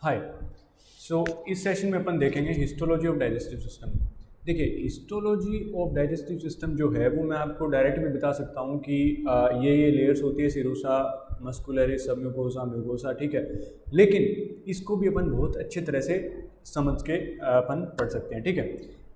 हाय। इस सेशन में अपन देखेंगे हिस्टोलॉजी ऑफ डाइजेस्टिव सिस्टम। देखिए, हिस्टोलॉजी ऑफ डाइजेस्टिव सिस्टम जो है वो मैं आपको डायरेक्ट भी बता सकता हूँ कि ये लेयर्स होती है, सिरुसा, मस्कुलरिस, सबम्यूकोसा, म्यूकोसा, ठीक है। लेकिन इसको भी अपन बहुत अच्छे तरह से समझ के अपन पढ़ सकते हैं, ठीक है।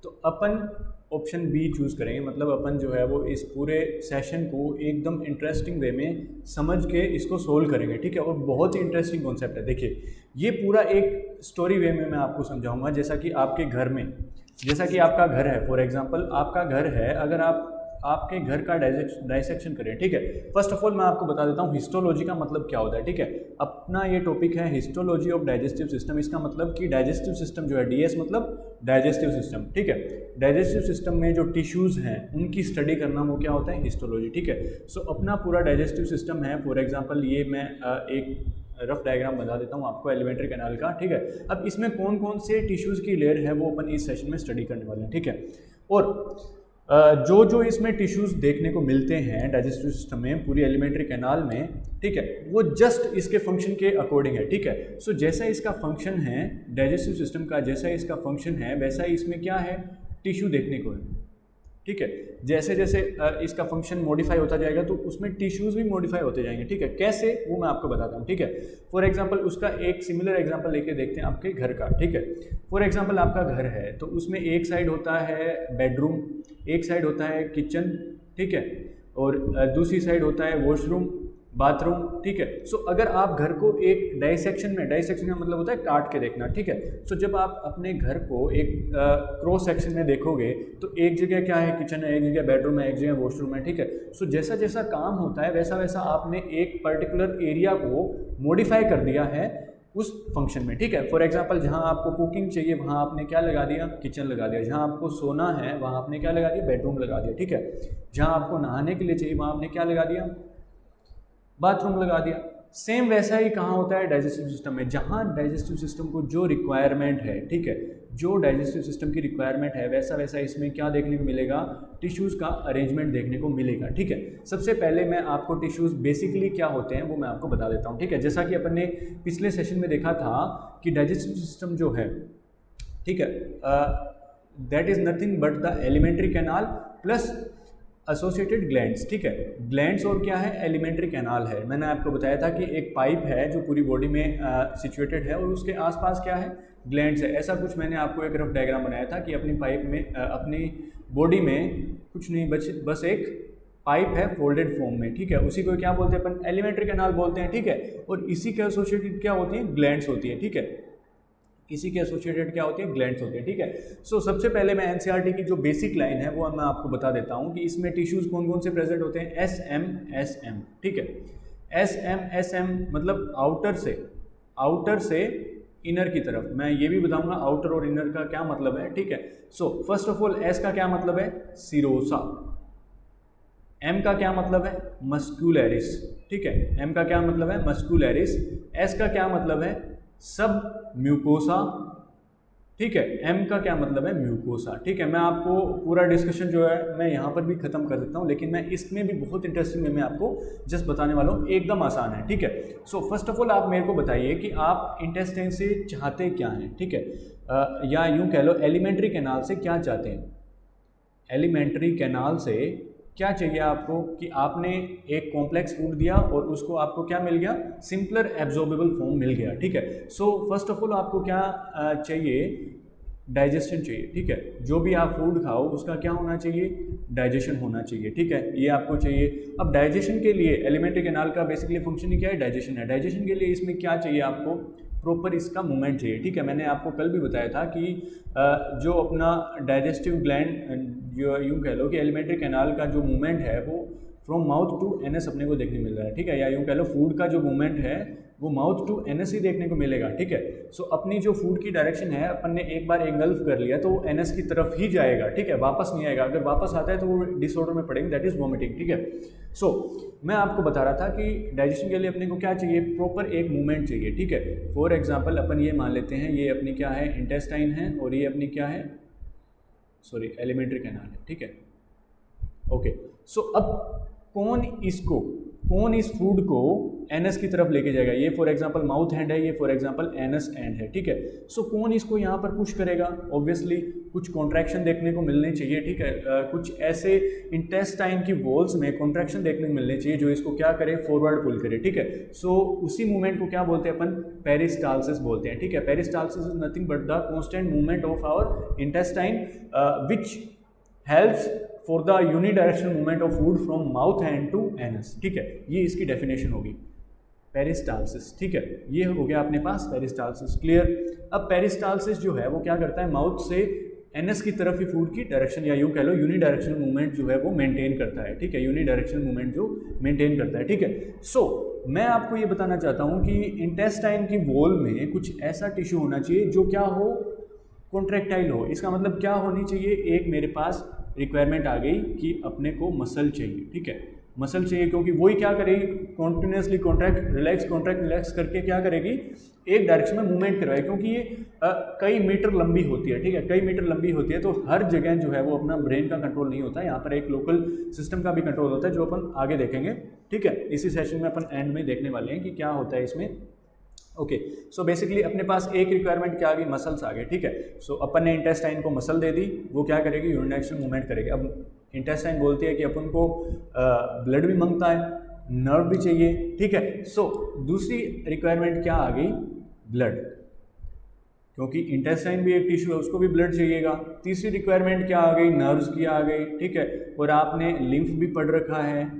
तो अपन ऑप्शन बी चूज़ करेंगे, मतलब अपन जो है वो इस पूरे सेशन को एकदम इंटरेस्टिंग वे में समझ के इसको सोल्व करेंगे, ठीक है। और बहुत ही इंटरेस्टिंग कॉन्सेप्ट है। देखिए, ये पूरा एक स्टोरी वे में मैं आपको समझाऊंगा, जैसा कि आपके घर में, जैसा कि आपका घर है, फॉर एग्जांपल आपका घर है, अगर आप आपके घर का डाइसेक्शन करें, ठीक है। फर्स्ट ऑफ ऑल मैं आपको बता देता हूँ हिस्टोलॉजी का मतलब क्या होता है, ठीक है। अपना ये टॉपिक है हिस्टोलॉजी ऑफ डाइजेस्टिव सिस्टम। इसका मतलब कि डाइजेस्टिव सिस्टम जो है, डीएस मतलब डाइजेस्टिव सिस्टम, ठीक है। डाइजेस्टिव सिस्टम में जो टिश्यूज़ हैं उनकी स्टडी करना वो क्या होता है, हिस्टोलॉजी, ठीक है। अपना पूरा डाइजेस्टिव सिस्टम है, फॉर एग्जाम्पल ये मैं एक रफ डायग्राम बता देता हूँ आपको एलिमेंट्री कैनाल का, ठीक है। अब इसमें कौन कौन से टिश्यूज़ की लेयर है वो अपन इस सेशन में स्टडी करने वाले हैं, ठीक है। और जो जो इसमें टिश्यूज़ देखने को मिलते हैं डाइजेस्टिव सिस्टम में, पूरी एलिमेंट्री कैनाल में, ठीक है, वो जस्ट इसके फंक्शन के अकॉर्डिंग है, ठीक है। जैसा इसका फंक्शन है डाइजेस्टिव सिस्टम का, जैसा इसका फंक्शन है वैसा ही इसमें क्या है, टिश्यू देखने को है, ठीक है। जैसे जैसे इसका फंक्शन मॉडिफाई होता जाएगा तो उसमें टिश्यूज़ भी मॉडिफाई होते जाएंगे, ठीक है। कैसे, वो मैं आपको बताता हूँ, ठीक है। फॉर एग्जांपल उसका एक सिमिलर एग्जांपल लेके देखते हैं आपके घर का, ठीक है। फॉर एग्जांपल आपका घर है तो उसमें एक साइड होता है बेडरूम, एक साइड होता है किचन, ठीक है, और दूसरी साइड होता है वॉशरूम, बाथरूम, ठीक है। अगर आप घर को एक डाइसेक्शन का मतलब होता है काट के देखना, ठीक है। जब आप अपने घर को एक क्रॉस सेक्शन में देखोगे तो एक जगह क्या है, किचन है, एक जगह बेडरूम है, एक जगह वॉशरूम है, ठीक है। जैसा जैसा काम होता है वैसा वैसा आपने एक पर्टिकुलर एरिया को मॉडिफाई कर दिया है उस फंक्शन में, ठीक है। फॉर एग्जांपल जहाँ आपको कुकिंग चाहिए वहाँ आपने क्या लगा दिया, किचन लगा दिया। जहाँ आपको सोना है वहाँ आपने क्या लगा दिया, बेडरूम लगा दिया, ठीक है। जहाँ आपको नहाने के लिए चाहिए वहाँ आपने क्या लगा दिया, बाथरूम लगा दिया। सेम वैसा ही कहाँ होता है, डाइजेस्टिव सिस्टम में। जहाँ डाइजेस्टिव सिस्टम को जो रिक्वायरमेंट है, ठीक है, जो डाइजेस्टिव सिस्टम की रिक्वायरमेंट है वैसा वैसा इसमें क्या देखने को मिलेगा, टिश्यूज़ का अरेंजमेंट देखने को मिलेगा, ठीक है। सबसे पहले मैं आपको टिश्यूज़ बेसिकली क्या होते हैं वो मैं आपको बता देता हूँ, ठीक है। जैसा कि अपन ने पिछले सेशन में देखा था कि डाइजेस्टिव सिस्टम जो है, ठीक है, that is nothing but the alimentary canal plus associated glands, ठीक है। ग्लैंड्स और क्या है, एलिमेंट्री कैनाल है। मैंने आपको बताया था कि एक पाइप है जो पूरी बॉडी में सिचुएटेड है और उसके आसपास क्या है, ग्लैंड्स है। ऐसा कुछ मैंने आपको एक रफ डायग्राम बनाया था कि अपनी पाइप में अपनी बॉडी में कुछ नहीं बस एक पाइप है फोल्डेड फॉर्म में, ठीक है। उसी को क्या बोलते हैं अपन, एलिमेंट्री कैनाल बोलते हैं, ठीक है। और इसी के एसोसिएटेड क्या होती है, ग्लैंड्स होती है, ठीक है। इसी के एसोसिएटेड क्या होती है, ग्लैंड्स होती है, ठीक है। सबसे पहले मैं एनसीईआरटी की जो बेसिक लाइन है वो मैं आपको बता देता हूँ कि इसमें टिश्यूज़ कौन कौन से प्रेजेंट होते हैं, एस एम, ठीक है। एस एम मतलब आउटर से इनर की तरफ। मैं ये भी बताऊंगा आउटर और इनर का क्या मतलब है, ठीक है। फर्स्ट ऑफ ऑल एस का क्या मतलब है, सिरोसा। एम का क्या मतलब है, मस्कुलरिस, ठीक है। एम का क्या मतलब है, मस्कुलरिस। एस का क्या मतलब है, सब म्यूकोसा, ठीक है। एम का क्या मतलब है, म्यूकोसा, ठीक है। मैं आपको पूरा डिस्कशन जो है मैं यहाँ पर भी खत्म कर देता हूँ, लेकिन मैं इसमें भी बहुत इंटरेस्टिंग में मैं आपको जस्ट बताने वाला हूँ, एकदम आसान है, ठीक है। फर्स्ट ऑफ ऑल आप मेरे को बताइए कि आप इंटेस्टाइन से चाहते क्या हैं, ठीक है, या यूँ कह लो एलिमेंट्री कैनाल से क्या चाहते हैं। एलिमेंट्री कैनाल से क्या चाहिए आपको कि आपने एक कॉम्प्लेक्स फूड दिया और उसको आपको क्या मिल गया, सिंपलर एब्जॉर्बेबल फॉर्म मिल गया, ठीक है। फर्स्ट ऑफ ऑल आपको क्या चाहिए, डाइजेशन चाहिए, ठीक है। जो भी आप फूड खाओ उसका क्या होना चाहिए, डाइजेशन होना चाहिए, ठीक है। ये आपको चाहिए। अब डाइजेशन के लिए एलिमेंट्री कैनाल का बेसिकली फंक्शन ही क्या है, डाइजेशन है। डाइजेशन के लिए इसमें क्या चाहिए आपको, प्रॉपर इसका मूवमेंट चाहिए, ठीक है। मैंने आपको कल भी बताया था कि जो अपना डाइजेस्टिव ग्लैंड जो यूँ कह लो कि एलिमेंट्री कैनाल का जो मूवमेंट है वो फ्रॉम माउथ टू एनस अपने को देखने मिल रहा है, ठीक है। या यूँ कह लो फूड का जो मूवमेंट है वो माउथ टू एनस ही देखने को मिलेगा, ठीक है। अपनी जो फूड की डायरेक्शन है अपन ने एक बार एंगल्फ कर लिया तो वो एनस की तरफ ही जाएगा, ठीक है, वापस नहीं आएगा। अगर वापस आता है तो वो डिसऑर्डर में पड़ेंगे, दैट इज वॉमिटिंग, ठीक है। मैं आपको बता रहा था कि डाइजेशन के लिए अपने को क्या चाहिए, प्रॉपर एक मूवमेंट चाहिए, ठीक है। फॉर एग्जाम्पल अपन ये मान लेते हैं ये अपनी क्या है, इंटेस्टाइन है और ये अपनी क्या है, सॉरी एलिमेंट्री कैनाल है, ठीक है। ओके, अब कौन इस फूड को एनस की तरफ लेके जाएगा। ये फॉर एग्जांपल माउथ हैंड है, ये फॉर एग्जांपल एनस एंड है, ठीक है। सो कौन इसको यहाँ पर पुश करेगा? ऑब्वियसली कुछ कॉन्ट्रैक्शन देखने को मिलने चाहिए, ठीक है। कुछ ऐसे इंटेस्टाइन की वॉल्स में कॉन्ट्रैक्शन देखने को मिलने चाहिए जो इसको क्या करे, फॉरवर्ड पुल करे, ठीक है। सो उसी मूवमेंट को क्या बोलते हैं अपन? पेरिस्टाल्सिस बोलते हैं, ठीक है। Peristalsis is nothing but the constant movement of our intestine which helps for the unidirectional movement of food from mouth and to anus, ठीक है। ये इसकी डेफिनेशन होगी, पेरिस्टाल्सिस, ठीक है। ये हो गया अपने पास पेरिस्टाल्सिस, क्लियर। अब पेरिस्टाल्सिस जो है वो क्या करता है? माउथ से एनस की तरफ ही फूड की डायरेक्शन या यूँ कह लो यूनिडायरेक्शनल मूवमेंट जो है वो मेंटेन करता है, ठीक है। यूनिडायरेक्शनल मूवमेंट जो मेंटेन करता है, ठीक है। सो मैं आपको ये बताना चाहता हूँ कि इंटेस्टाइन की वॉल में कुछ ऐसा टिश्यू होना चाहिए जो क्या हो, कॉन्ट्रैक्टाइल हो। इसका मतलब क्या होनी चाहिए? एक मेरे पास रिक्वायरमेंट आ गई कि अपने को मसल चाहिए, ठीक है। मसल चाहिए क्योंकि वही क्या करेगी, कॉन्टिन्यूसली कॉन्ट्रैक्ट रिलैक्स करके क्या करेगी, एक डायरेक्शन में मूवमेंट करवाए, क्योंकि ये कई मीटर लंबी होती है, ठीक है। कई मीटर लंबी होती है तो हर जगह जो है वो अपना ब्रेन का कंट्रोल नहीं होता है, यहाँ पर एक लोकल सिस्टम का भी कंट्रोल होता है जो अपन आगे देखेंगे, ठीक है। इसी सेशन में अपन एंड में देखने वाले हैं कि क्या होता है इसमें। ओके, सो बेसिकली अपने पास एक रिक्वायरमेंट क्या आ गई, मसल्स आ गए, ठीक है। सो अपन ने इंटेस्टाइन को मसल दे दी, वो क्या करेगी, यूनिडायरेक्शनल मूवमेंट करेगी। अब इंटेस्टाइन बोलती है कि अपन को ब्लड भी मांगता है, नर्व भी चाहिए, ठीक है। सो दूसरी रिक्वायरमेंट क्या आ गई, ब्लड, क्योंकि इंटेस्टाइन भी एक टिश्यू है, उसको भी ब्लड चाहिएगा। तीसरी रिक्वायरमेंट क्या आ गई, नर्व्स की आ गई, ठीक है। और आपने लिम्फ भी पढ़ रखा है,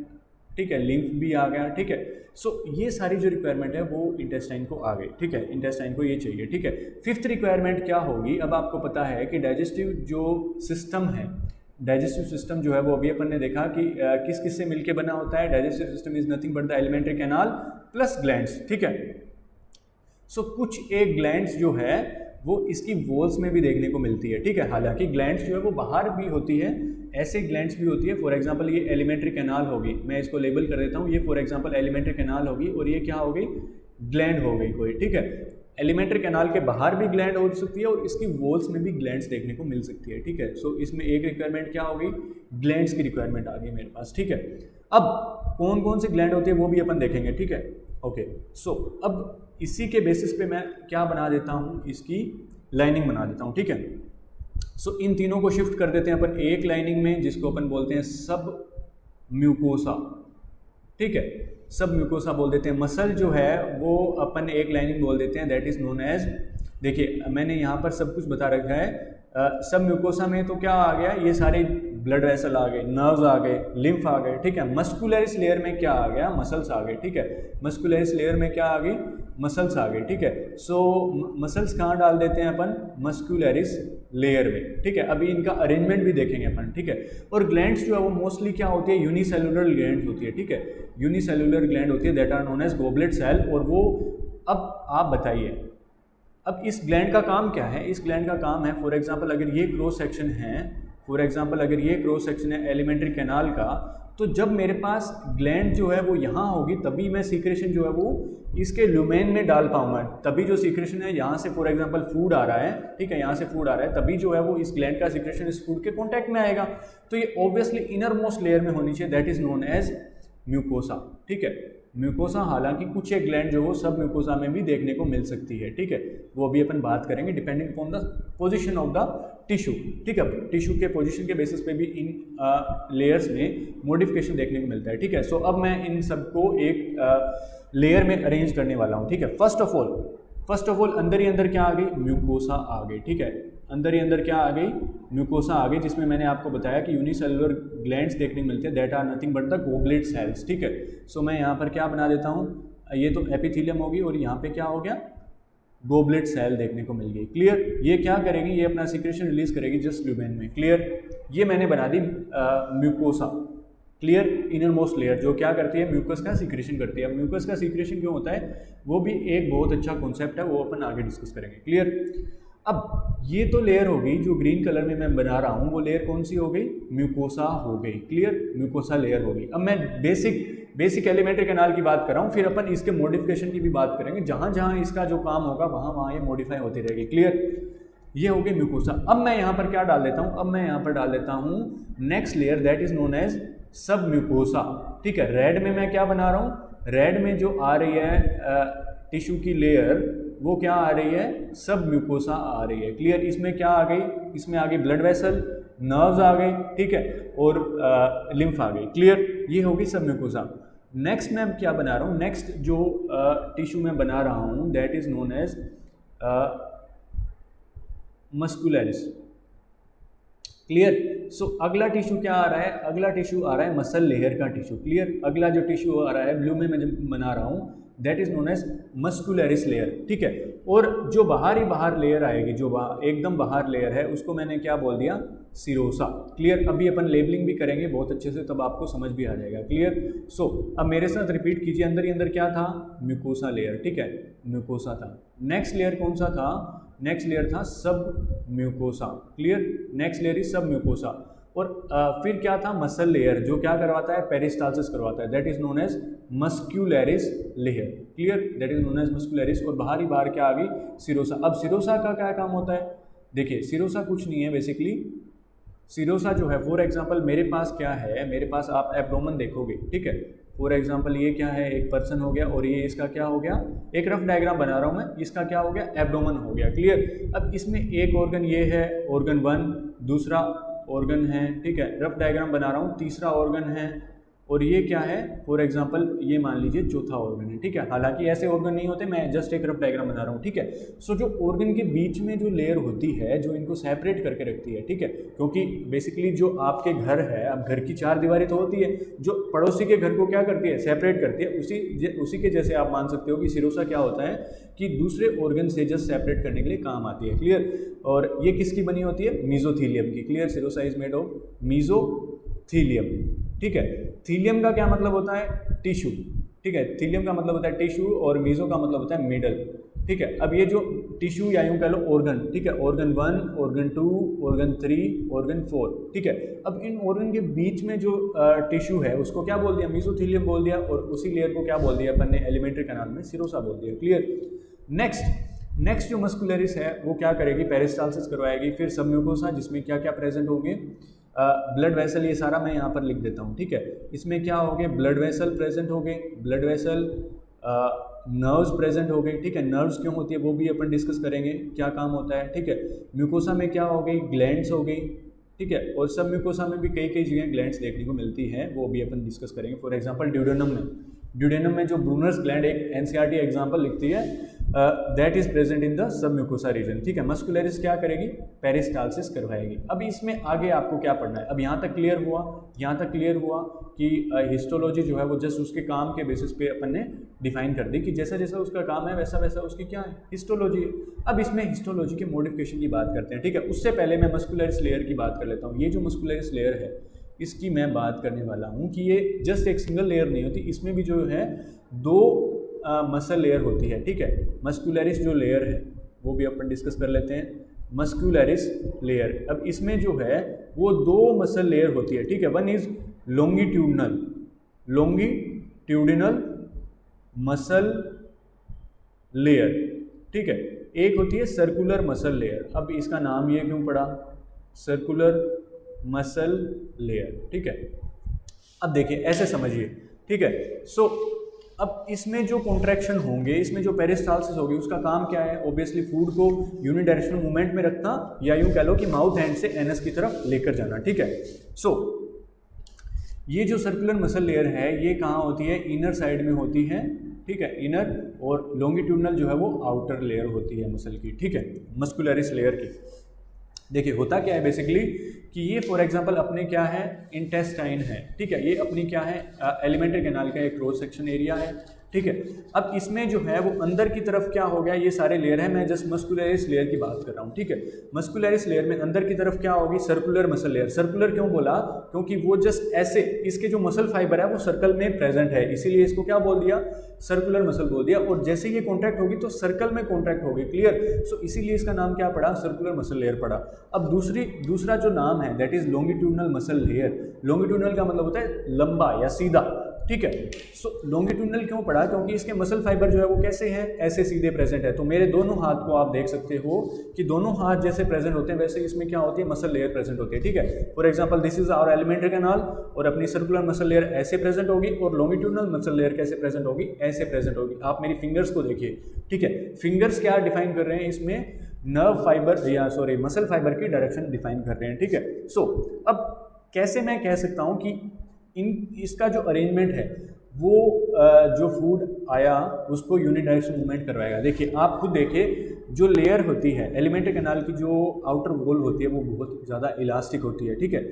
ठीक है, लिम्फ भी आ गया, ठीक है। सो ये सारी जो रिक्वायरमेंट है वो इंटेस्टाइन को आ गई, ठीक है। इंटेस्टाइन को ये चाहिए, ठीक है। फिफ्थ रिक्वायरमेंट क्या होगी, अब आपको पता है कि डाइजेस्टिव जो सिस्टम है, डाइजेस्टिव सिस्टम जो है वो अभी अपन ने देखा कि किस किस से मिलके बना होता है। Digestive system is nothing but the alimentary canal plus glands, ठीक है। सो कुछ एक ग्लैंड्स जो है वो इसकी वॉल्स में भी देखने को मिलती है, ठीक है। हालांकि ग्लैंड्स जो है वो बाहर भी होती है, ऐसे ग्लैंड्स भी होती है। फॉर एग्जांपल ये एलिमेंट्री कैनाल होगी, मैं इसको लेबल कर देता हूँ, ये फॉर एग्जांपल एलिमेंट्री कैनाल होगी और ये क्या हो गई, ग्लैंड हो गई कोई, ठीक है। एलिमेंट्री कैनाल के बाहर भी ग्लैंड हो सकती है और इसकी वॉल्स में भी ग्लैंड्स देखने को मिल सकती है, ठीक है। सो इसमें एक रिक्वायरमेंट क्या होगी, ग्लैंड्स की रिक्वायरमेंट आ गई मेरे पास, ठीक है। अब कौन कौन से ग्लैंड होते हैं वो भी अपन देखेंगे, ठीक है। ओके, सो अब इसी के बेसिस पे मैं क्या बना देता हूँ, इसकी लाइनिंग बना देता हूँ, ठीक है। सो इन तीनों को शिफ्ट कर देते हैं अपन एक लाइनिंग में, जिसको अपन बोलते हैं सब म्यूकोसा, ठीक है। सब म्यूकोसा बोल देते हैं। मसल जो है वो अपन एक लाइनिंग बोल देते हैं, दैट इज नोन एज, देखिए मैंने यहाँ पर सब कुछ बता रखा है। सब म्यूकोसा में तो क्या आ गया, ये सारे ब्लड वेसल आ गए, नर्व्स आ गए, लिम्फ आ गए, ठीक है। मस्कुलरिस लेयर में क्या आ गया, मसल्स आ गए, ठीक है। मस्कुलरिस लेयर में क्या आ गई, मसल्स आ गए, ठीक है। सो मसल्स कहाँ डाल देते हैं अपन, मस्कुलरिस लेयर में, ठीक है। अभी इनका अरेंजमेंट भी देखेंगे अपन, ठीक है। और ग्लैंड्स जो है वो मोस्टली क्या होती है, यूनिसेलुलर ग्लैंड्स होती है, ठीक है। यूनिसेलुलर ग्लैंड होती है, that are known as goblet cell. और वो, अब आप बताइए, अब इस ग्लैंड का काम क्या है, इस ग्लैंड का काम है, फॉर एग्जांपल अगर ये क्रॉस सेक्शन है, फॉर एग्जांपल अगर ये क्रॉस सेक्शन है एलिमेंट्री कैनाल का, तो जब मेरे पास ग्लैंड जो है वो यहाँ होगी तभी मैं सीक्रेशन जो है वो इसके ल्यूमेन में डाल पाऊंगा। तभी जो सीक्रेशन है यहाँ से फॉर एग्जांपल फूड आ रहा है, ठीक है, यहाँ से फूड आ रहा है, तभी जो है वो इस ग्लैंड का सीक्रेशन इस फूड के कॉन्टैक्ट में आएगा। तो ये ऑब्वियसली इनर मोस्ट लेयर में होनी चाहिए, that is known as mucosa, ठीक है। म्यूकोसा, हालांकि कुछ एक ग्लैंड जो वो सब म्यूकोसा में भी देखने को मिल सकती है, ठीक है। वो अभी अपन बात करेंगे depending upon the position of the tissue, ठीक है। टिश्यू के पोजीशन के बेसिस पे भी इन लेयर्स में मॉडिफिकेशन देखने को मिलता है, ठीक है। सो अब मैं इन सबको एक लेयर में अरेंज करने वाला हूँ, ठीक है। फर्स्ट ऑफ ऑल अंदर ही अंदर क्या आ गई, म्यूकोसा आ गई, ठीक है। अंदर ही अंदर क्या आ गई, म्यूकोसा आ गई, जिसमें मैंने आपको बताया कि यूनिसेलुलर ग्लैंड्स देखने को मिलते हैं, that are nothing but the goblet cells, ठीक है। सो मैं यहाँ पर क्या बना देता हूँ, ये तो एपिथेलियम होगी और यहाँ पे क्या हो गया, गोबलेट सेल देखने को मिल गई, क्लियर। ये क्या करेगी, ये अपना सीक्रेशन रिलीज करेगी जस्ट ल्यूमेन में, क्लियर। ये मैंने बना दी mucosa, clear. Inner most layer जो क्या करती है, म्यूकस का सीक्रेशन करती है। अब म्यूकस का सीक्रेशन क्यों होता है, वो भी एक बहुत अच्छा कॉन्सेप्ट है, वो अपन आगे डिस्कस करेंगे, क्लियर। अब ये तो लेयर हो गई जो ग्रीन कलर में मैं बना रहा हूँ, वो लेयर कौन सी हो गई, म्यूकोसा हो गई, क्लियर। म्यूकोसा लेयर हो गई। अब मैं बेसिक एलिमेंट्री कैनाल की बात कर रहा हूँ, फिर अपन इसके मॉडिफिकेशन की भी बात करेंगे। जहाँ जहाँ इसका जो काम होगा वहाँ ये मॉडिफाई होती रहेगी, क्लियर। ये हो गई म्यूकोसा। अब मैं यहाँ पर क्या डाल देता हूँ, अब मैं यहाँ पर डाल देता हूँ next layer, that is known as submucosa, ठीक है। रेड में मैं क्या बना रहा हूँ, रेड में जो आ रही है टिश्यू की लेयर वो क्या आ रही है, सब म्यूकोसा आ रही है। क्लियर। इसमें क्या आ गई, इसमें आ गई ब्लड वेसल, नर्व्स आ गए, ठीक है, और लिम्फ आ गई। क्लियर, ये होगी सब म्यूकोसा। नेक्स्ट मैं क्या बना रहा हूँ, नेक्स्ट जो टिश्यू मैं बना रहा हूँ that is known as muscularis. Clear. So अगला टिश्यू क्या आ रहा है, अगला टिश्यू आ रहा है मसल लेयर का टिश्यू। क्लियर। अगला जो टिश्यू आ रहा है ब्लू में मैं जो बना रहा हूँ that is known as muscularis layer, ठीक है। और जो बाहर लेयर आएगी, जो एकदम बाहर लेयर है, उसको मैंने क्या बोल दिया, सिरोसा। क्लियर। अभी अपन लेबलिंग भी करेंगे बहुत अच्छे से, तब आपको समझ भी आ जाएगा। क्लियर। सो अब मेरे साथ रिपीट कीजिए, अंदर ही अंदर क्या था, म्यूकोसा लेयर, ठीक है, म्यूकोसा था। नेक्स्ट लेयर कौन सा था, नेक्स्ट लेयर था सब mucosa. Clear. Next layer is सब म्यूकोसा। और फिर क्या था, मसल लेयर, जो क्या करवाता है, पेरिस्टाल्सिस करवाता है, that is known as muscularis layer. Clear, that is known as muscularis. और बाहर क्या आ गई, सिरोसा। अब सिरोसा का क्या काम होता है, देखिए सिरोसा कुछ नहीं है बेसिकली। सिरोसा जो है, फॉर एग्जांपल मेरे पास क्या है, मेरे पास आप एब्डोमेन देखोगे, ठीक है, फॉर एग्जांपल ये क्या है, एक पर्सन हो गया, और ये इसका क्या हो गया, एक रफ डायग्राम बना रहा हूँ मैं, इसका क्या हो गया, एब्डोमेन हो गया। क्लियर। अब इसमें एक ऑर्गन ये है, ऑर्गन 1, दूसरा ऑर्गन है, ठीक है, रफ डायग्राम बना रहा हूँ, तीसरा ऑर्गन है, और ये क्या है, फॉर एग्जांपल ये मान लीजिए चौथा ऑर्गन है, ठीक है। हालांकि ऐसे ऑर्गन नहीं होते, मैं जस्ट एक रफ डायग्राम बना रहा हूँ, ठीक है। सो जो ऑर्गन के बीच में जो लेयर होती है, जो इनको सेपरेट करके रखती है, ठीक है, क्योंकि बेसिकली जो आपके घर है, अब घर की 4 दीवारें तो होती है, जो पड़ोसी के घर को क्या करती है, सेपरेट करती है। उसी के जैसे आप मान सकते हो कि सिरोसा क्या होता है कि दूसरे ऑर्गन से जस्ट सेपरेट करने के लिए काम आती है। क्लियर। और ये किसकी बनी होती है, मीजोथीलियम की। Clear. Serosa is made of mesothelium, ठीक है। थीलियम का क्या मतलब होता है, टिश्यू, ठीक है, थीलियम का मतलब होता है टिश्यू, और मीजो का मतलब होता है मिडल, ठीक है। अब ये जो टिश्यू या यूँ कह लो ऑर्गन, ठीक है, ऑर्गन 1, ऑर्गन 2, ऑर्गन 3, ऑर्गन 4, ठीक है। अब इन ऑर्गन के बीच में जो टिश्यू है उसको क्या बोल दिया, मीजोथीलियम बोल दिया, और उसी लेयर को क्या बोल दिया अपन ने, एलिमेंट्री कैनाल में सिरोसा बोल दिया। क्लियर। नेक्स्ट जो मस्कुलरिस है वो क्या करेगी, पेरिस्टाल्सिस करवाएगी। फिर सब म्यूकोसा, जिसमें क्या क्या प्रेजेंट होंगे, ब्लड वेसल, ये सारा मैं यहाँ पर लिख देता हूँ, ठीक है। इसमें क्या हो गए, ब्लड वेसल प्रेजेंट हो गए, ब्लड वेसल, नर्व्स प्रेजेंट हो गए, ठीक है। नर्व्स क्यों होती है वो भी अपन डिस्कस करेंगे, क्या काम होता है, ठीक है। म्यूकोसा में क्या हो गई, ग्लैंड्स हो गई, ठीक है। और सब म्यूकोसा में भी कई जगह ग्लैंड्स देखने को मिलती हैं, वो भी अपन डिस्कस करेंगे। फॉर एग्जांपल ड्यूडेनम में जो ब्रूनर्स ग्लैंड, एक एनसीईआरटी एग्जांपल लिखती है, that is present in the submucosa region, ठीक है। मस्कुलरिस क्या करेगी, पेरिस्टाल्सिस करवाएगी। अब इसमें आगे आपको क्या पढ़ना है, अब यहाँ तक क्लियर हुआ, यहाँ तक क्लियर हुआ कि हिस्टोलॉजी जो है वो जस्ट उसके काम के बेसिस पे अपन ने डिफाइन कर दी कि जैसा जैसा उसका काम है वैसा वैसा उसकी क्या है, हिस्टोलॉजी है। अब इसमें हिस्टोलॉजी के मॉडिफिकेशन की बात करते हैं, ठीक है। उससे पहले मैं मस्कुलरिस लेयर की बात कर लेता हूँ। ये जो मस्कुलरिस लेयर है इसकी मैं बात करने वाला हूँ कि ये जस्ट एक सिंगल लेयर नहीं होती, इसमें भी जो है 2 मसल लेयर होती है, ठीक है। मस्कुलरिस जो लेयर है वो भी अपन डिस्कस कर लेते हैं, मस्कुलरिस लेयर। अब इसमें जो है वो 2 मसल लेयर होती है, ठीक है। One is longitudinal muscle layer, ठीक है। एक होती है सर्कुलर मसल लेयर। अब इसका नाम ये क्यों पड़ा, सर्कुलर मसल लेयर, ठीक है। अब देखिए ऐसे समझिए, ठीक है। सो अब इसमें जो कॉन्ट्रैक्शन होंगे, इसमें जो पेरिस्टाल्सिस होगी, उसका काम क्या है, ऑब्वियसली फूड को यूनिडायरेक्शनल मूवमेंट में रखना, या यूं कह लो कि माउथ हैंड से एनस की तरफ लेकर जाना, ठीक है। सो ये जो सर्कुलर मसल लेयर है ये कहाँ होती है, इनर साइड में होती है, ठीक है, इनर। और लॉन्गिट्यूडनल जो है वो आउटर लेयर होती है मसल की, ठीक है, मस्कुलरिस लेयर की। देखिए होता क्या है बेसिकली कि ये फॉर एग्जांपल अपने क्या है, इंटेस्टाइन है, ठीक है। ये अपनी क्या है, एलिमेंट्री कैनाल का एक क्रॉस सेक्शन एरिया है, ठीक है। अब इसमें जो है वो अंदर की तरफ क्या हो गया, ये सारे लेयर है, मैं जस्ट मस्कुलरिस लेयर की बात कर रहा हूँ, ठीक है। मस्कुलरिस लेयर में अंदर की तरफ क्या होगी, सर्कुलर मसल लेयर। सर्कुलर क्यों बोला, क्योंकि वो जस्ट ऐसे, इसके जो मसल फाइबर है वो सर्कल में प्रेजेंट है, इसीलिए इसको क्या बोल दिया, सर्कुलर मसल बोल दिया। और जैसे ये कॉन्ट्रैक्ट होगी तो सर्कल में कॉन्ट्रैक्ट होगी, क्लियर। सो इसीलिए इसका नाम क्या पड़ा, सर्कुलर मसल लेयर पड़ा। अब दूसरा जो नाम है that is longitudinal muscle layer. Longitudinal का मतलब होता है लंबा या सीधा, ठीक है। सो लॉन्गिट्यूडनल क्यों पढ़ा, क्योंकि इसके मसल फाइबर जो है वो कैसे है, ऐसे सीधे प्रेजेंट है। तो मेरे दोनों हाथ को आप देख सकते हो कि दोनों हाथ जैसे प्रेजेंट होते हैं वैसे इसमें क्या होती है, मसल लेयर प्रेजेंट होती है, ठीक है। For example this is our alimentary canal, और अपनी सर्कुलर मसल लेयर ऐसे प्रेजेंट होगी, और लॉन्गिट्यूडनल मसल लेयर कैसे प्रेजेंट होगी, ऐसे प्रेजेंट होगी। आप मेरी फिंगर्स को देखिए, ठीक है। फिंगर्स क्या डिफाइन कर रहे हैं, इसमें नर्व फाइबर या सॉरी मसल फाइबर की डायरेक्शन डिफाइन कर रहे हैं, ठीक है। सो अब कैसे मैं कह सकता हूं कि इसका जो अरेंजमेंट है वो जो फूड आया उसको यूनिडायरेक्शनल मूवमेंट करवाएगा। देखिए आप खुद देखिए, जो लेयर होती है एलिमेंट्री कैनाल की, जो आउटर वॉल होती है वो बहुत ज़्यादा इलास्टिक होती है, ठीक है।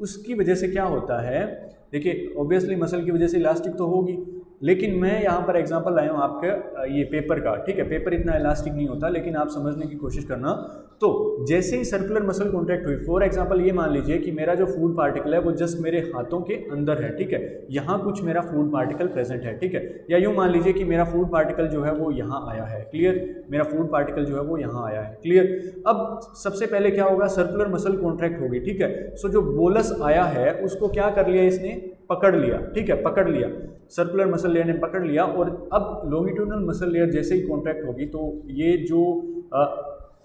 उसकी वजह से क्या होता है, देखिए ऑब्वियसली मसल की वजह से इलास्टिक तो होगी, लेकिन मैं यहाँ पर एग्जांपल लाया हूँ आपके ये पेपर का, ठीक है। पेपर इतना इलास्टिक नहीं होता, लेकिन आप समझने की कोशिश करना। तो जैसे ही सर्कुलर मसल कॉन्ट्रैक्ट हुई, फॉर एग्जांपल ये मान लीजिए कि मेरा जो फूड पार्टिकल है वो जस्ट मेरे हाथों के अंदर है, ठीक है। यहाँ कुछ मेरा फूड पार्टिकल प्रेजेंट है, ठीक है। या यूँ मान लीजिए कि मेरा फूड पार्टिकल जो है वो यहाँ आया है, क्लियर। मेरा फूड पार्टिकल जो है वो यहाँ आया है, क्लियर। अब सबसे पहले क्या होगा, सर्कुलर मसल कॉन्ट्रैक्ट होगी, ठीक है। सो जो बोलस आया है उसको क्या कर लिया, इसने पकड़ लिया, ठीक है, पकड़ लिया, सर्कुलर मसल लेयर ने पकड़ लिया। और अब लॉन्गिट्यूडनल मसल लेयर जैसे ही कॉन्ट्रैक्ट होगी तो ये जो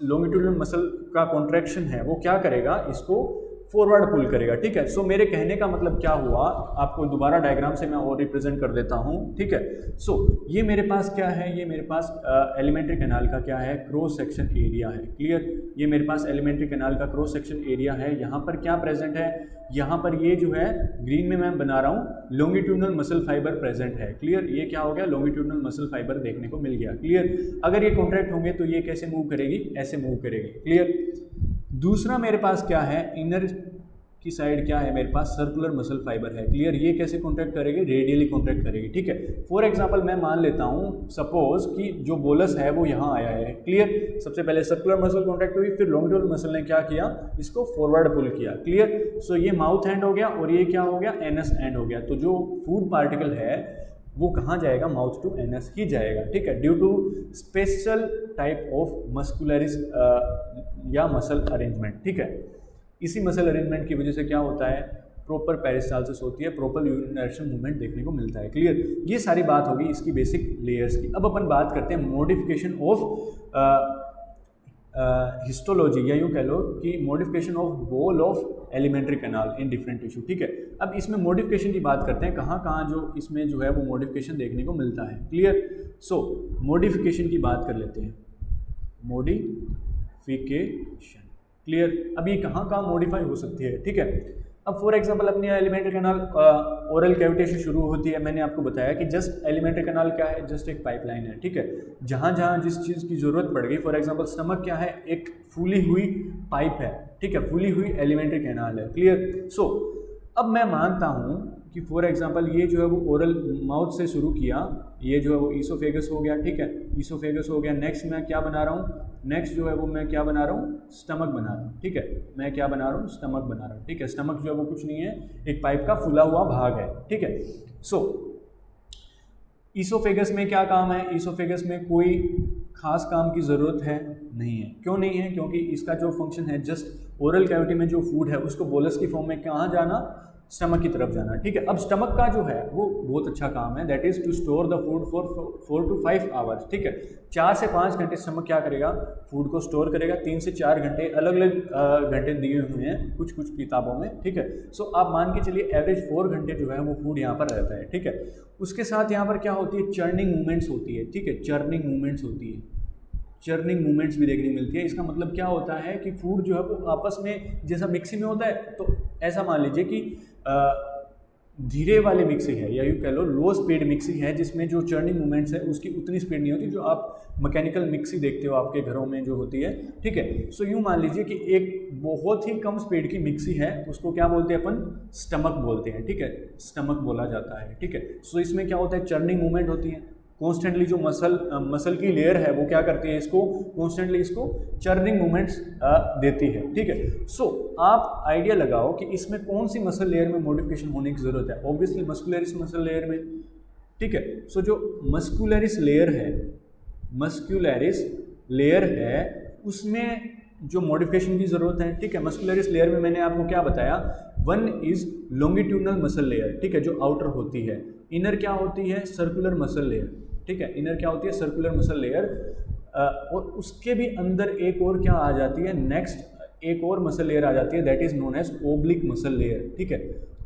लॉन्गिट्यूडनल मसल का कॉन्ट्रैक्शन है वो क्या करेगा, इसको फॉरवर्ड पुल करेगा, ठीक है। सो मेरे कहने का मतलब क्या हुआ, आपको दोबारा डायग्राम से मैं और रिप्रेजेंट कर देता हूँ, ठीक है। सो ये मेरे पास क्या है, ये मेरे पास एलिमेंट्री कैनाल का क्या है, क्रॉस सेक्शन एरिया है, क्लियर। ये मेरे पास एलिमेंट्री कैनाल का क्रॉस सेक्शन एरिया है। यहाँ पर क्या प्रेजेंट है, यहाँ पर ये जो है ग्रीन में मैं बना रहा हूँ लॉन्गिट्यूडनल मसल फाइबर प्रेजेंट है, क्लियर। ये क्या हो गया, लॉन्गिट्यूडनल मसल फाइबर देखने को मिल गया, क्लियर। अगर ये कॉन्ट्रैक्ट होंगे तो ये कैसे मूव करेगी, ऐसे मूव करेगी, क्लियर। दूसरा मेरे पास क्या है, इनर की साइड क्या है, मेरे पास सर्कुलर मसल फाइबर है, क्लियर। ये कैसे कॉन्ट्रैक्ट करेगी, रेडियली कॉन्ट्रैक्ट करेगी, ठीक है। फॉर एग्जांपल मैं मान लेता हूँ सपोज कि जो बोलस है वो यहाँ आया है, क्लियर। सबसे पहले सर्कुलर मसल कॉन्ट्रैक्ट हुई, फिर लॉन्गिट्यूडनल मसल ने क्या किया, इसको फॉरवर्ड पुल किया, क्लियर। सो ये माउथ एंड हो गया और ये क्या हो गया, एनस एंड हो गया। तो जो फूड पार्टिकल है वो कहाँ जाएगा, माउथ टू एनस ही जाएगा, ठीक है, due to special type of muscularis या मसल अरेंजमेंट, ठीक है। इसी मसल अरेंजमेंट की वजह से क्या होता है, प्रॉपर पेरिस्टालसिस होती है, प्रॉपर यूनिडायरेक्शनल मूवमेंट देखने को मिलता है, क्लियर। ये सारी बात होगी इसकी बेसिक लेयर्स की। अब अपन बात करते हैं मॉडिफिकेशन ऑफ हिस्टोलॉजी, या यूँ कह लो कि modification of wall of alimentary canal in different tissue, ठीक है। अब इसमें मॉडिफिकेशन की बात करते हैं, कहाँ कहाँ जो इसमें जो है वो मॉडिफिकेशन देखने को मिलता है, क्लियर। सो मॉडिफिकेशन की बात कर लेते हैं, मॉडिफिकेशन, क्लियर। अब ये कहाँ कहाँ मॉडिफाई हो सकती है, ठीक है। अब फॉर एग्जांपल अपनी एलिमेंट्री कैनाल ओरल कैविटी से शुरू होती है। मैंने आपको बताया कि जस्ट एलिमेंट्री कैनाल क्या है, जस्ट एक पाइपलाइन है, ठीक है। जहाँ जहाँ जिस चीज़ की ज़रूरत पड़ गई, फॉर एग्जांपल स्टमक क्या है, एक फूली हुई पाइप है, ठीक है, फूली हुई एलिमेंट्री कैनाल है, क्लियर। सो अब मैं मानता हूँ कि फॉर एग्जांपल ये जो है वो ओरल माउथ से शुरू किया, ये जो है वो ईसोफेगस हो गया, ठीक है, ईसोफेगस हो गया। नेक्स्ट मैं क्या बना रहा हूँ, नेक्स्ट जो है वो मैं क्या बना रहा हूँ, स्टमक बना रहा हूँ, ठीक है। मैं क्या बना रहा हूँ, स्टमक बना रहा हूँ, ठीक है। स्टमक जो है वो कुछ नहीं है, एक पाइप का फूला हुआ भाग है, ठीक है। सो ईसोफेगस में क्या काम है, ईसोफेगस में कोई खास काम की ज़रूरत है नहीं है। क्यों नहीं है, क्योंकि इसका जो फंक्शन है जस्ट ओरल कैविटी में जो फूड है उसको बोलस की फॉर्म में कहाँ जाना, स्टमक की तरफ जाना, ठीक है। अब स्टमक का जो है वो बहुत अच्छा काम है, that is to store the food for 4 to 5 hours, ठीक है। 4 से 5 घंटे स्टमक क्या करेगा, फूड को स्टोर करेगा। 3 से 4 घंटे अलग अलग घंटे दिए हुए हैं कुछ कुछ किताबों में, ठीक है। सो आप मान के चलिए एवरेज 4 घंटे जो है वो फूड यहाँ पर रहता है, ठीक है। उसके साथ यहाँ पर क्या होती है, चर्निंग मूवमेंट्स होती है, ठीक है, चर्निंग मूवमेंट्स होती है, चर्निंग मूवमेंट्स भी देखने मिलती है। इसका मतलब क्या होता है कि फूड जो है वो आपस में जैसा मिक्सी में होता है, तो ऐसा मान लीजिए कि धीरे वाली मिक्सी है, या यूँ कह लो लो स्पीड मिक्सी है, जिसमें जो चर्निंग मूवमेंट्स है उसकी उतनी स्पीड नहीं होती जो आप मैकेनिकल मिक्सी देखते हो आपके घरों में जो होती है, ठीक है। सो यूँ मान लीजिए कि एक बहुत ही कम स्पीड की मिक्सी है, उसको क्या बोलते हैं अपन, स्टमक बोलते हैं, ठीक है, स्टमक बोला जाता है, ठीक है। सो इसमें क्या होता है, चर्निंग मूवमेंट होती है कॉन्स्टेंटली। जो मसल की लेयर है वो क्या करती है, इसको कॉन्स्टेंटली इसको चर्निंग मूवमेंट्स देती है, ठीक है। सो आप आइडिया लगाओ कि इसमें कौन सी मसल लेयर में मॉडिफिकेशन होने की ज़रूरत है, ऑब्वियसली मस्कुलरिस मसल लेयर में, ठीक है। सो जो मस्कुलरिस लेयर है, मस्कुलरिस लेयर है उसमें जो मॉडिफिकेशन की ज़रूरत है, ठीक है। मस्कुलरिस लेयर में मैंने आपको क्या बताया one is longitudinal muscle layer, ठीक है, जो आउटर होती है। इनर क्या होती है? सर्कुलर मसल लेयर, ठीक है, इनर क्या होती है? Circular muscle layer. और उसके भी अंदर एक और क्या आ जाती है? नेक्स्ट एक और मसल लेयर आ जाती है, that is known as oblique muscle layer, ठीक है,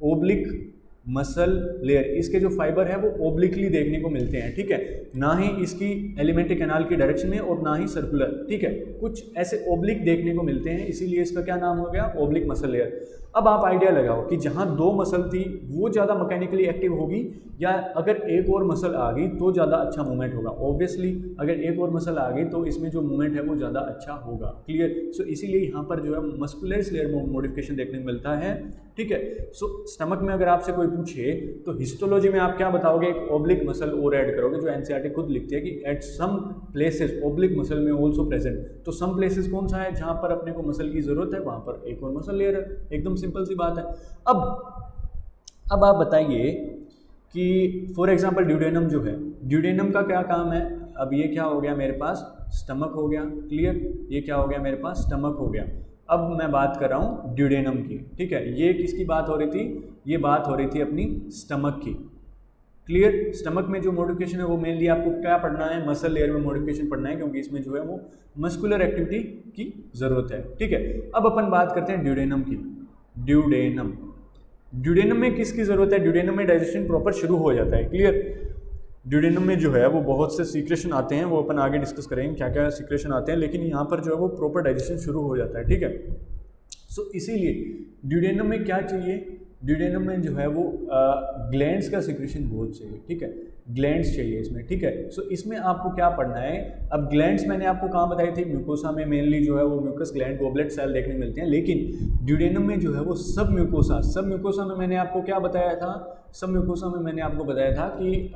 ओब्लिक मसल लेयर। इसके जो फाइबर है वो ओब्लिकली देखने को मिलते हैं, ठीक है, ना ही इसकी एलिमेंट्री कैनाल की डायरेक्शन में और ना ही सर्कुलर, ठीक है, कुछ ऐसे ओब्लिक देखने को मिलते हैं, इसीलिए इसका क्या नाम हो गया? Oblique muscle layer. अब आप आइडिया लगाओ कि जहाँ दो मसल थी वो ज़्यादा मैकेनिकली एक्टिव होगी या अगर एक और मसल आ गई तो ज़्यादा अच्छा मूवमेंट होगा? ऑब्वियसली अगर एक और मसल आ गई तो इसमें जो मूवमेंट है वो ज़्यादा अच्छा होगा। क्लियर? सो इसीलिए यहाँ पर जो है मस्कुलर लेयर मॉडिफिकेशन देखने को मिलता है, ठीक है। सो स्टमक में अगर आपसे कोई पूछे तो हिस्टोलॉजी में आप क्या बताओगे? एक ओब्लिक मसल और ऐड करोगे, जो एनसीईआरटी खुद लिखती है कि at some places oblique muscle में ऑल्सो प्रेजेंट। तो सम प्लेसेस कौन सा है? जहाँ पर अपने को मसल की जरूरत है वहाँ पर एक और मसल लेयर है, एकदम सिंपल सी बात है। अब आप बताइए कि फॉर एग्जांपल ड्यूडेनम जो है, ड्यूडेनम का क्या काम है? अब ये क्या हो गया मेरे पास? स्टमक हो गया। क्लियर? ये क्या हो गया मेरे पास? स्टमक हो गया। अब मैं बात कर रहा हूँ ड्यूडेनम की, ठीक है। ये किसकी बात हो रही थी? ये बात हो रही थी अपनी स्टमक की। क्लियर? स्टमक में जो मॉडिफिकेशन है वो मेनली आपको क्या पढ़ना है? मसल लेयर में मॉडिफिकेशन पढ़ना है, क्योंकि इसमें जो है वो मस्कुलर एक्टिविटी की ज़रूरत है, ठीक है। अब अपन बात करते हैं ड्यूडेनम की। ड्यूडेनम में किसकी ज़रूरत है? ड्यूडेनम में डाइजेशन प्रॉपर शुरू हो जाता है। क्लियर? ड्यूडेनम में जो है वो बहुत से सीक्रेशन आते हैं, वो अपन आगे डिस्कस करेंगे क्या क्या सीक्रेशन आते हैं, लेकिन यहाँ पर जो है वो प्रॉपर डाइजेशन शुरू हो जाता है, ठीक है। सो इसीलिए ड्यूडेनम में क्या चाहिए? ड्यूडेनम में जो है वो ग्लैंड्स का सीक्रेशन बहुत चाहिए, ठीक है, ग्लैंड्स चाहिए इसमें, ठीक है। सो इसमें आपको क्या पढ़ना है? अब ग्लैंड्स मैंने आपको कहाँ बताई थी? म्यूकोसा में मेनली जो है वो म्यूकस ग्लैंड, गॉबलेट सेल देखने को मिलते हैं, लेकिन ड्यूडेनम में जो है वो सब म्यूकोसा में मैंने आपको क्या बताया था? सब म्यूकोसा में मैंने आपको बताया था कि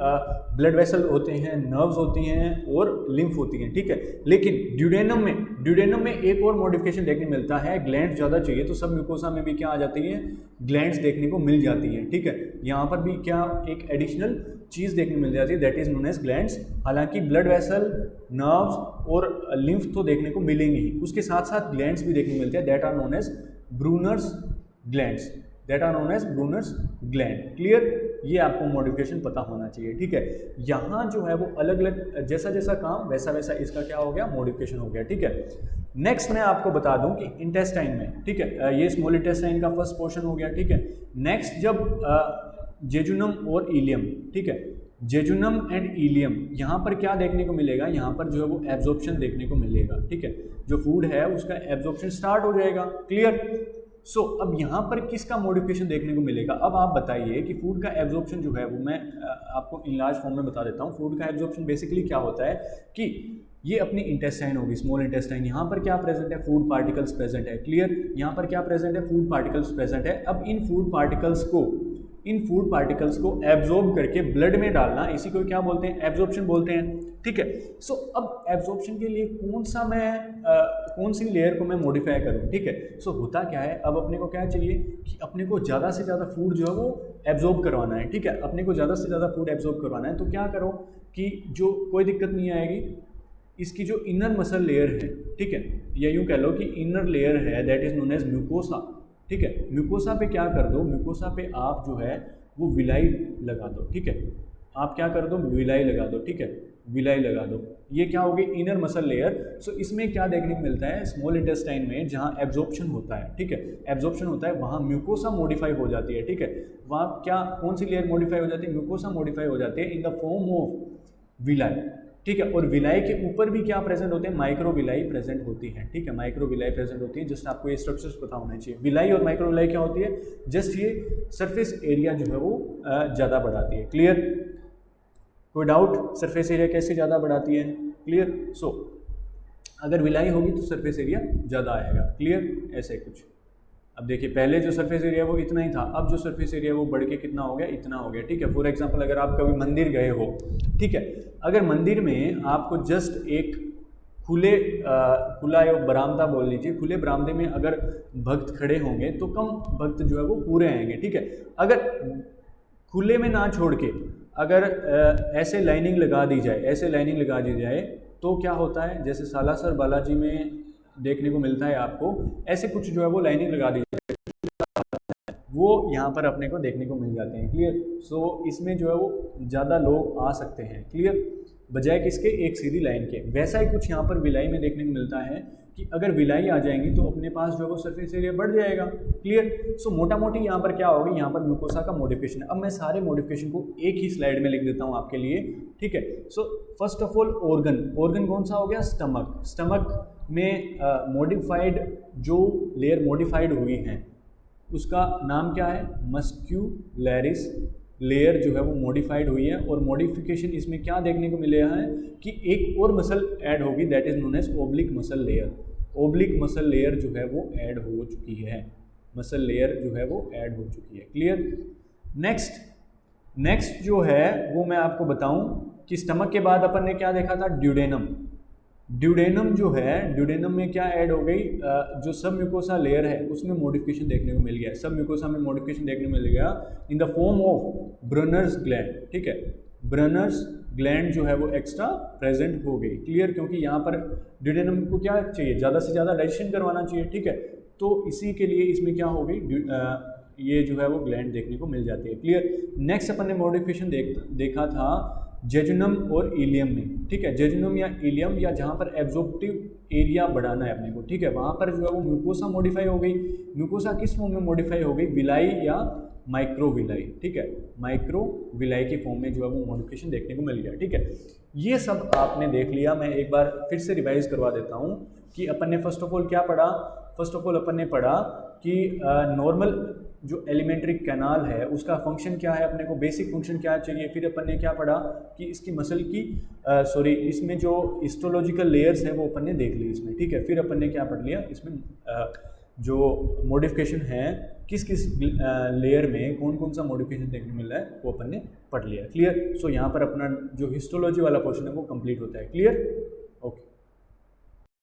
ब्लड वेसल होते हैं, नर्व्स होती हैं और लिम्फ होती हैं, ठीक है। लेकिन ड्यूडेनम में एक और मॉडिफिकेशन देखने को मिलता है, ग्लैंड्स ज़्यादा चाहिए, तो सब म्यूकोसा में भी क्या आ जाती है? ग्लैंड्स देखने को मिल जाती हैं, ठीक है। यहाँ पर भी क्या एक एडिशनल चीज़ देखने को मिल जाती है, that is known as glands. हालांकि ब्लड वेसल, नर्व्स और लिम्फ तो देखने को मिलेंगे ही, उसके साथ साथ ग्लैंड्स भी देखने को मिलते हैं, that are known as Brunner's glands, gland. Clear? ये आपको मॉडिफिकेशन पता होना चाहिए, ठीक है। यहाँ जो है वो अलग अलग जैसा जैसा काम वैसा वैसा इसका क्या हो गया? मॉडिफिकेशन हो गया, ठीक है। नेक्स्ट मैं आपको बता दूं कि इंटेस्टाइन में, ठीक है, ये स्मॉल इंटेस्टाइन का फर्स्ट पोर्शन हो गया, ठीक है। नेक्स्ट जब जेजुनम और इलियम, ठीक है, जेजुनम एंड इलियम, यहाँ पर क्या देखने को मिलेगा? यहाँ पर जो है वो एब्जॉर्प्शन देखने को मिलेगा, ठीक है। जो फूड है उसका एब्जॉर्प्शन स्टार्ट हो जाएगा। क्लियर? सो अब यहाँ पर किसका मॉडिफिकेशन देखने को मिलेगा? अब आप बताइए कि फूड का एब्जॉर्प्शन जो है वो मैं आपको इन लार्ज फॉर्म में बता देता हूँ। फूड का एब्जॉर्प्शन बेसिकली क्या होता है कि ये अपनी इंटेस्टाइन होगी, स्मॉल इंटेस्टाइन, यहाँ पर क्या प्रेजेंट है? फूड पार्टिकल्स प्रेजेंट है। क्लियर? यहाँ पर क्या प्रेजेंट है? फूड पार्टिकल्स प्रेजेंट है। अब इन फूड पार्टिकल्स को एब्जॉर्ब करके ब्लड में डालना, इसी को क्या बोलते हैं? एब्जॉर्प्शन बोलते हैं, ठीक है। सो अब एब्जॉर्प्शन के लिए कौन सी लेयर को मैं मॉडिफाई करूँ, ठीक है। सो होता क्या है, अब अपने को क्या चाहिए कि अपने को ज़्यादा से ज़्यादा फूड जो है वो एब्जॉर्ब करवाना है, ठीक है। अपने को ज़्यादा से ज़्यादा फूड एब्जॉर्ब करवाना है, तो क्या करो कि जो कोई दिक्कत नहीं आएगी, इसकी जो इनर मसल लेयर है, ठीक है, या यूँ कह लो कि इनर लेयर है, that is known as mucosa, ठीक है। म्यूकोसा पे क्या कर दो? म्यूकोसा पे आप जो है वो विलाई लगा दो, ठीक है। आप क्या कर दो? विलाई लगा दो, ठीक है, विलाई लगा दो। ये क्या होगी? Inner muscle layer. सो इसमें क्या देखने को मिलता है? स्मॉल इंटेस्टाइन में जहाँ एब्जॉर्प्शन होता है, ठीक है, एब्जॉर्प्शन होता है, वहाँ म्यूकोसा मॉडिफाई हो जाती है, ठीक है। वहाँ क्या कौन सी लेयर मॉडिफाई हो जाती है? म्यूकोसा मॉडिफाई हो जाती है इन द फॉर्म ऑफ विलाई, ठीक है। और विलाई के ऊपर भी क्या प्रेजेंट होते हैं? माइक्रोविलाई प्रेजेंट होती है, ठीक है, माइक्रोविलाई प्रेजेंट होती है। जस्ट आपको ये स्ट्रक्चर्स पता होना चाहिए। विलाई और माइक्रोविलाई क्या होती है? जस्ट ये सरफेस एरिया जो है वो ज़्यादा बढ़ाती है। क्लियर? कोई डाउट? सरफेस एरिया कैसे ज़्यादा बढ़ाती है? क्लियर? सो अगर विलाई होगी तो सरफेस एरिया ज़्यादा आएगा। क्लियर? ऐसे कुछ। अब देखिए पहले जो सरफेस एरिया वो इतना ही था, अब जो सरफेस एरिया वो बढ़ के कितना हो गया? इतना हो गया, ठीक है। फॉर एग्जांपल अगर आप कभी मंदिर गए हो, ठीक है, अगर मंदिर में आपको जस्ट एक खुला या बरामदा बोल लीजिए, खुले बरामदे में अगर भक्त खड़े होंगे तो कम भक्त जो है वो पूरे आएंगे, ठीक है। अगर खुले में ना छोड़ के अगर ऐसे लाइनिंग लगा दी जाए तो क्या होता है? जैसे सालासर बालाजी में देखने को मिलता है आपको, ऐसे कुछ जो है वो लाइनिंग लगा दी जाए, वो यहाँ पर अपने को देखने को मिल जाते हैं। क्लियर। सो इसमें जो है वो ज़्यादा लोग आ सकते हैं। क्लियर। बजाय किसके, एक सीधी लाइन के। वैसा ही कुछ यहाँ पर विलाई में देखने को मिलता है कि अगर विलाई आ जाएंगी तो अपने पास जो है वो सरफेस एरिया बढ़ जाएगा। क्लियर। सो मोटा मोटी यहाँ पर क्या होगी, यहाँ पर म्यूकोसा का मॉडिफिकेशन है। अब मैं सारे मॉडिफिकेशन को एक ही स्लाइड में लिख देता हूँ आपके लिए, ठीक है। So first of all organ कौन सा हो गया, स्टमक में मॉडिफाइड जो लेयर मॉडिफाइड हुई हैं उसका नाम क्या है, मस्क्यूलैरिस लेयर जो है वो मॉडिफाइड हुई है। और मॉडिफिकेशन इसमें क्या देखने को मिले है कि एक और मसल ऐड होगी, that is known as oblique muscle layer. Oblique muscle layer जो है वो ऐड हो चुकी है, मसल लेयर जो है वो ऐड हो चुकी है। क्लियर। नेक्स्ट जो है वो मैं आपको बताऊं कि स्टमक के बाद अपन ने क्या देखा था, ड्यूडेनम जो है, ड्यूडेनम में क्या ऐड हो गई, जो सब म्यूकोसा लेयर है उसमें मॉडिफिकेशन देखने को मिल गया। सब म्यूकोसा में मॉडिफिकेशन देखने को मिल गया in the form of Brunner's gland, ठीक है। ब्रनर्स ग्लैंड जो है वो एक्स्ट्रा प्रेजेंट हो गई। क्लियर। क्योंकि यहाँ पर ड्यूडेनम को क्या चाहिए, ज़्यादा से ज़्यादा डाइजेशन करवाना चाहिए, ठीक है। तो इसी के लिए इसमें क्या हो गई, ये जो है वो ग्लैंड देखने को मिल जाती है। क्लियर। नेक्स्ट अपन ने मॉडिफिकेशन देखा था जेजुनम और इलियम में, ठीक है। जेजुनम या इलियम या जहाँ पर एब्जॉर्प्टिव एरिया बढ़ाना है अपने को, ठीक है, वहाँ पर जो है वो म्यूकोसा मॉडिफाई हो गई। म्यूकोसा किस फॉर्म में मॉडिफाई हो गई, विलाई या माइक्रोविलाई, ठीक है। माइक्रोविलाई की फॉर्म में जो है वो मॉडिफिकेशन देखने को मिल गया, ठीक है। ये सब आपने देख लिया। मैं एक बार फिर से रिवाइज करवा देता हूँ कि अपन ने फर्स्ट ऑफ ऑल क्या पढ़ा। फर्स्ट ऑफ ऑल अपन ने पढ़ा कि नॉर्मल जो एलिमेंट्री कैनाल है उसका फंक्शन क्या है, अपने को बेसिक फंक्शन क्या चाहिए। फिर अपन ने क्या पढ़ा कि इसकी मसल की इसमें जो हिस्टोलॉजिकल लेयर्स है वो अपन ने देख ली इसमें, ठीक है। फिर अपन ने क्या पढ़ लिया, इसमें जो मॉडिफिकेशन है किस किस लेयर में कौन कौन सा मॉडिफिकेशन देखने को मिल रहा है वो अपन ने पढ़ लिया। क्लियर। सो यहाँ पर अपना जो हिस्टोलॉजी वाला पोर्शन है वो कंप्लीट होता है। क्लियर।